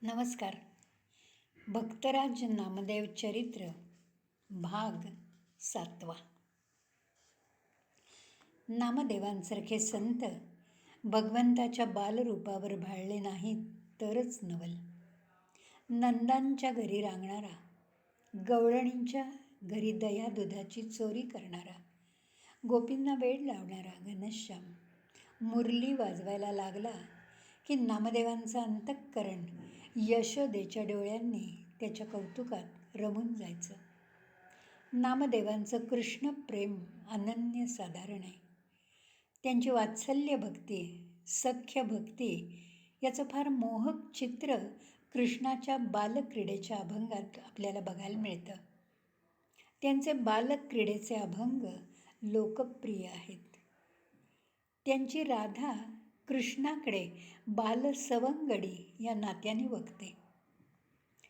नमस्कार. भक्तराज नामदेव चरित्र भाग 7. नामदेवांसारखे संत भगवंताच्या बालरूपावर भाळले नाहीत तरच नवल. नंदांच्या घरी रांगणारा, गवळणींच्या घरी दया दुधाची चोरी करणारा, गोपींना वेड लावणारा घनश्याम मुरली वाजवायला लागला की नामदेवांचं अंतःकरण यशोदेच्या डोळ्यांनी त्याच्या कौतुकात रमून जायचं. नामदेवांचं कृष्ण प्रेम अनन्यसाधारण आहे. त्यांची वात्सल्य भक्ती, सख्य भक्ती याचं फार मोहक चित्र कृष्णाच्या बालक्रीडेच्या अभंगात आपल्याला बघायला मिळतं. त्यांचे बालक्रीडेचे अभंग लोकप्रिय आहेत. त्यांची राधा कृष्णाकडे बालसवंगडी या नात्याने बघते.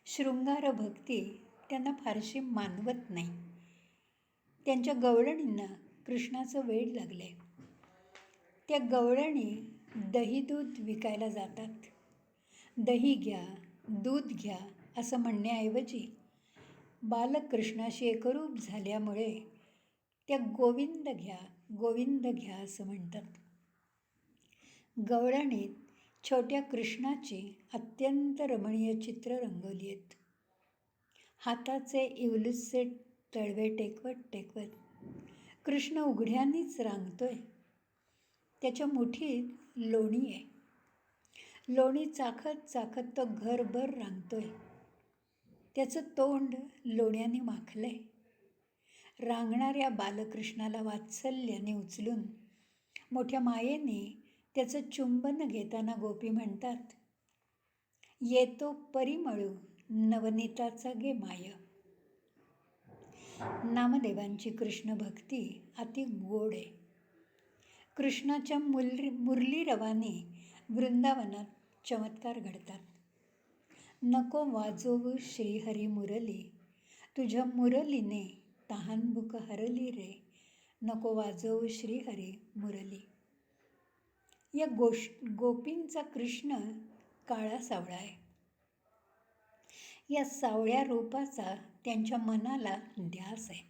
शृंगार भक्ती त्यांना फारशी मानवत नाही. त्यांच्या गवळणींना कृष्णाचं वेड लागले. त्या गवळणी दही दूध विकायला जातात. दही घ्या, दूध घ्या असं म्हणण्याऐवजी बालकृष्णाशी एकरूप झाल्यामुळे त्या गोविंद घ्या, गोविंद घ्या असं म्हणतात. गवळणीत छोट्या कृष्णाची अत्यंत रमणीय चित्र रंगवली आहेत. हाताचे इवलुसे तळवे टेकवत टेकवत कृष्ण उघड्यानीच रांगतोय. त्याच्या मुठीत लोणी आहे. लोणी चाखत चाखत तो घरभर रांगतोय. त्याचं तोंड लोण्याने माखलंय. रांगणाऱ्या बालकृष्णाला वात्सल्याने उचलून मोठ्या मायेने त्याचं चुंबन घेताना गोपी म्हणतात, येतो परिमळू नवनीताचा गे माय. नामदेवांची कृष्ण भक्ती अति गोड आहे. कृष्णाच्या मुरलीरवाने वृंदावनात चमत्कार घडतात. नको वाजवू श्रीहरी मुरली, तुझ्या मुरलीने तहानभूक हरली रे. नको वाजवू श्रीहरी मुरली. या गोपींचा कृष्ण काळा सावळा आहे. या सावळ्या रूपाचा त्यांच्या मनाला ध्यास आहे.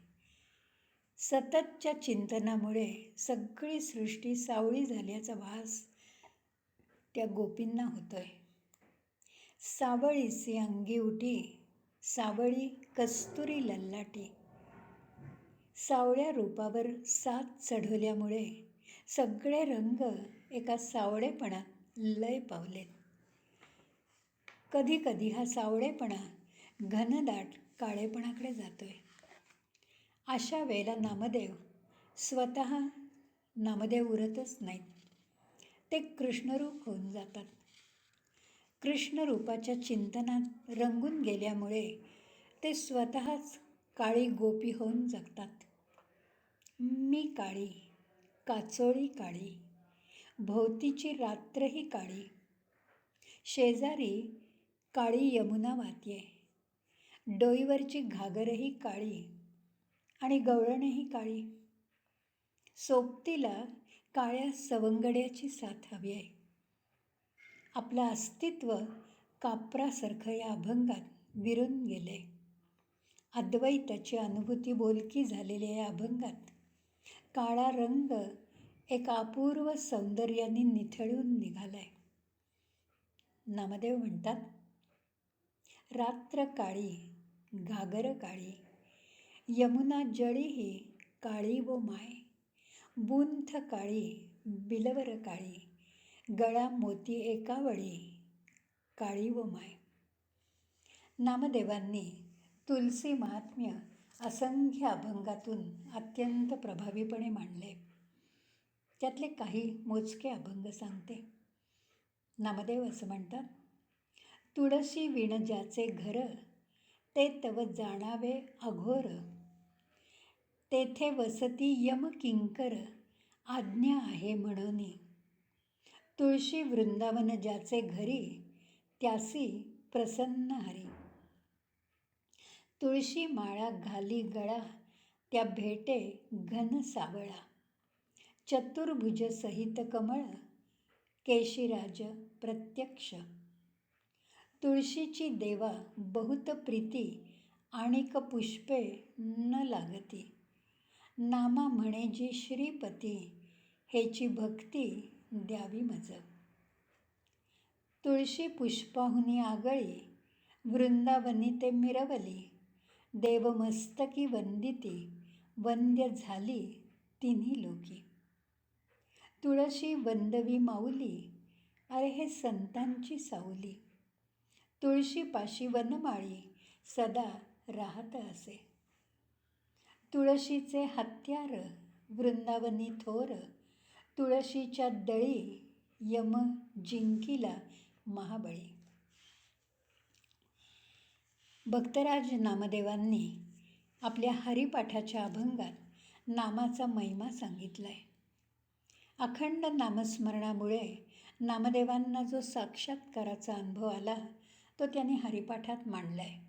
सततच्या चिंतनामुळे सगळी सृष्टी सावळी झाल्याचा भास त्या गोपींना होतोय. सावळीसी अंगी उठी, सावळी कस्तुरी लल्लाटी. सावळ्या रूपावर साथ चढवल्यामुळे सगळे रंग एका सावळेपणात लय पावलेत. कधी कधी हा सावळेपणा घनदाट काळेपणाकडे जातोय. अशा वेळेला स्वतः नामदेव उरतच नाहीत. ते कृष्णरूप होऊन जातात. कृष्णरूपाच्या चिंतनात रंगून गेल्यामुळे ते स्वतःच काळी गोपी होऊन जगतात. मी काळी, काचोळी काळी, भोवतीची रात्रही काळी. शेजारी काळी यमुना वाहतीये, डोईवरची घागरही काळी आणि गवळणही काळी. सोबतीला काळ्या सवंगड्याची साथ हवी आहे. आपलं अस्तित्व कापरासारखं या अभंगात विरून गेले. अद्वैताची अनुभूती बोलकी झालेल्या या अभंगात काळा रंग एका अपूर्व सौंदर्याने निथळून निघालाय. नामदेव म्हणतात, रात्र काळी, घागर काळी, यमुना जळीही काळी वो माय. बुंथ काळी, बिलवर काळी, गळा मोती एकावळी, काळी वो माय. नामदेवांनी तुलसी महात्म्य असंख्य अभंगातून अत्यंत प्रभावीपणे मांडले. त्यातले काही मोजके अभंग सांगते. नामदेव असं म्हणतात, तुळशी विण ज्याचे घर, ते तव जाणावे अघोर. तेथे वसती यम किंकर, आज्ञा आहे म्हणोनी. तुळशी वृंदावन ज्याचे घरी, त्यासी प्रसन्न हरी. तुळशी माळा घाली गळा, त्या भेटे घन सावळा. चतुर्भुज सहित कमळ, केशिराज प्रत्यक्ष. तुळशीची देवा बहुत प्रीती, आणिक पुष्पे न लागती. नामा म्हणे जी श्रीपती, हेची भक्ती द्यावी मज. तुळशी पुष्पाहुनी आगळी, वृंदावनी ते मिरवली. देवमस्तकी वंदिती, वंद्य झाली तिन्ही लोकी. तुळशी वंदवी माऊली, अरे हे संतांची सावली. तुळशीपाशी वनमाळी, सदा राहत असे. तुळशीचे हत्यार, वृंदावनी थोर. तुळशीच्या दळी, यम जिंकिला महाबळी. भक्तराज नामदेवांनी आपल्या हरिपाठाच्या अभंगात नामाचा महिमा सांगितला आहे. अखंड नामस्मरणामुळे नामदेवांना जो साक्षात्काराचा अनुभव आला तो त्यांनी हरिपाठात मांडला आहे.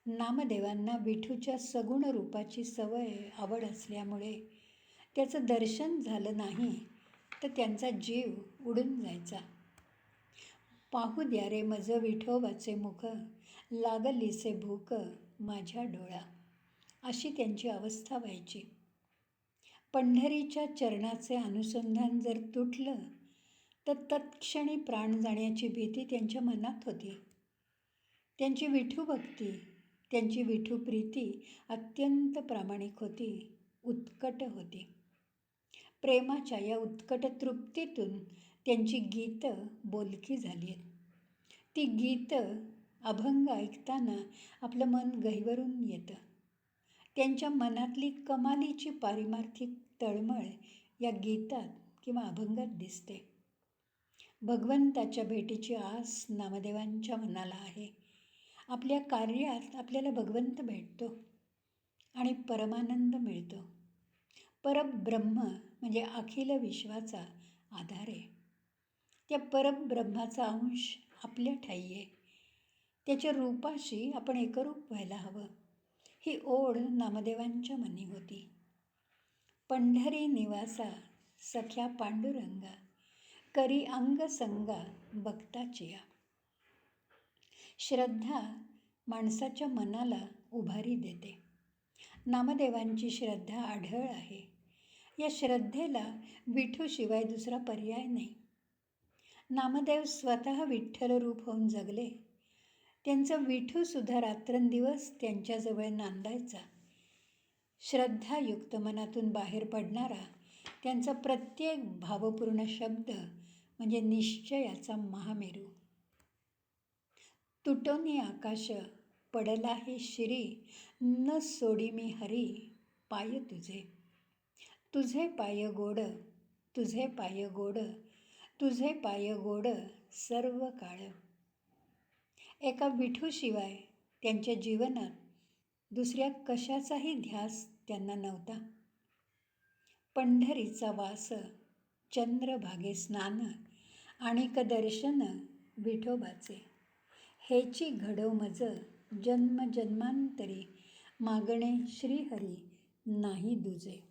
नामदेवांना विठूच्या सगुण रूपाची आवड असल्यामुळे त्याचं दर्शन झालं नाही तर त्यांचा जीव उडून जायचा. पाहू द्या रे मज विठोबाचे मुख, लागलीसे भूक माझ्या डोळा, अशी त्यांची अवस्था व्हायची. पंढरीच्या चरणाचे अनुसंधान जर तुटलं तर तत्क्षणी प्राण जाण्याची भीती त्यांच्या मनात होती. त्यांची विठूभक्ती, त्यांची विठूप्रीती अत्यंत प्रामाणिक होती, उत्कट होती. प्रेमाच्या या उत्कट तृप्तीतून त्यांची गीतं बोलकी झाली आहेत. ती गीतं अभंग ऐकताना आपलं मन गहिवरून येतं. त्यांच्या मनातली कमालीची पारिमार्थिक तळमळ या गीतात किंवा अभंगात दिसते. भगवंताच्या भेटीची आस नामदेवांच्या मनाला आहे. आपल्या कार्यात आपल्याला भगवंत भेटतो आणि परमानंद मिळतो. परब्रह्म म्हणजे अखिल विश्वाचा आधार आहे. त्या परब्रह्माचा अंश आपल्या ठायी आहे. त्याच्या रूपाशी आपण एकरूप व्हायला हवं, ही ओढ नामदेवांच्या मनी होती. पंढरी निवासा सख्या पांडुरंगा, करी अंग संगा भक्ताचिया. श्रद्धा माणसाच्या मनाला उभारी देते. नामदेवांची श्रद्धा आढळ आहे. या श्रद्धेला विठूशिवाय दुसरा पर्याय नाही. नामदेव स्वतः विठ्ठल रूप होऊन जगले. त्यांचं विठूसुद्धा रात्रंदिवस त्यांच्याजवळ नांदायचा. श्रद्धायुक्त मनातून बाहेर पडणारा त्यांचा प्रत्येक भावपूर्ण शब्द म्हणजे निश्चयाचा महामेरू. तुटोनी आकाश पडला हे शिरी, न सोडी मी हरी पाय तुझे. तुझे पाय गोड, तुझे पाय गोड, तुझे पाय गोड सर्व काळ. एका विठूशिवाय त्यांच्या जीवनात दुसऱ्या कशाचाही ध्यास त्यांना नव्हता. पंढरीचा वास, चंद्रभागे स्नान, आणिक दर्शन विठोबाचे. हेची घडव मज जन्म जन्मांतरी, मागणे श्रीहरी नाही दुजे.